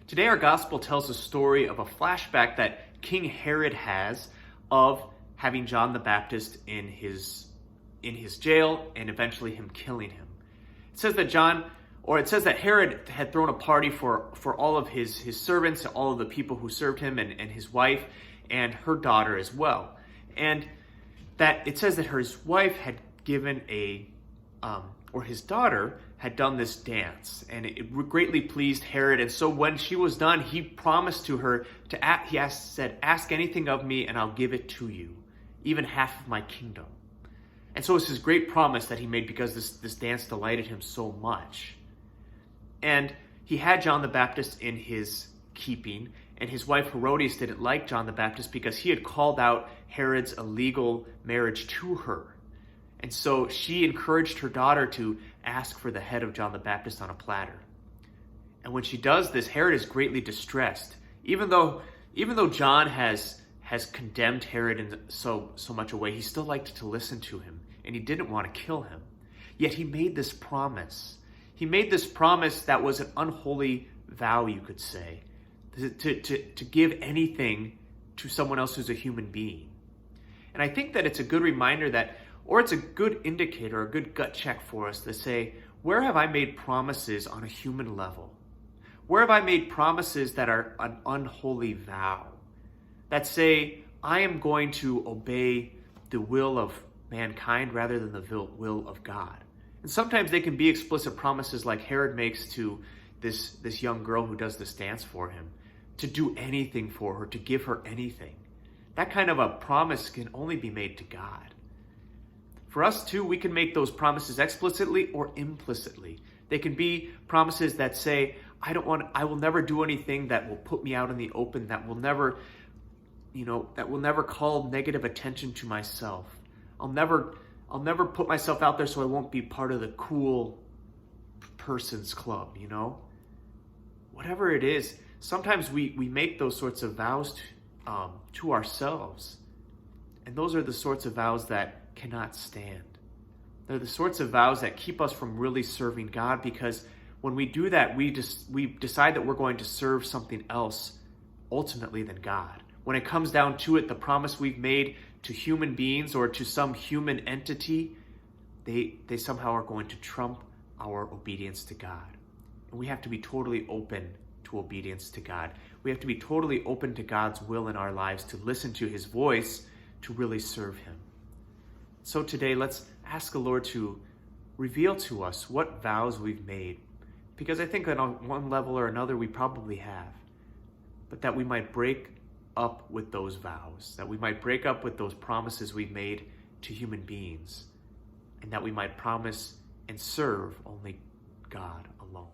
Today our gospel tells a story of a flashback that King Herod has of having John the Baptist in his jail and eventually him killing him. It says that Herod had thrown a party for all of his servants, all of the people who served him, and his wife and her daughter as well. And that it says that his wife had given or his daughter had done this dance, and it greatly pleased Herod. And so when she was done, he promised to her said, "Ask anything of me and I'll give it to you, even half of my kingdom." And so it's his great promise that he made because this dance delighted him so much. And he had John the Baptist in his keeping, and his wife Herodias didn't like John the Baptist because he had called out Herod's illegal marriage to her. And so she encouraged her daughter to ask for the head of John the Baptist on a platter. And when she does this, Herod is greatly distressed. Even though John has condemned Herod in so much a way, he still liked to listen to him, and he didn't want to kill him. Yet he made this promise. He made this promise that was an unholy vow, you could say, to give anything to someone else who's a human being. And I think that it's a good reminder or it's a good indicator, a good gut check for us to say, where have I made promises on a human level? Where have I made promises that are an unholy vow? That say, I am going to obey the will of mankind rather than the will of God. And sometimes they can be explicit promises like Herod makes to this young girl who does this dance for him, to do anything for her, to give her anything. That kind of a promise can only be made to God. For us too, we can make those promises explicitly or implicitly. They can be promises that say, I will never do anything that will put me out in the open, that will never call negative attention to myself. I'll never put myself out there so I won't be part of the cool person's club, Whatever it is, sometimes we make those sorts of vows to ourselves. And those are the sorts of vows that cannot stand. They're the sorts of vows that keep us from really serving God, because when we do that, we decide that we're going to serve something else ultimately than God. When it comes down to it, the promise we've made to human beings or to some human entity, they somehow are going to trump our obedience to God. And we have to be totally open to obedience to God. We have to be totally open to God's will in our lives, to listen to his voice, to really serve him. So today, let's ask the Lord to reveal to us what vows we've made, because I think that on one level or another we probably have, but that we might break up with those vows, that we might break up with those promises we've made to human beings, and that we might promise and serve only God alone.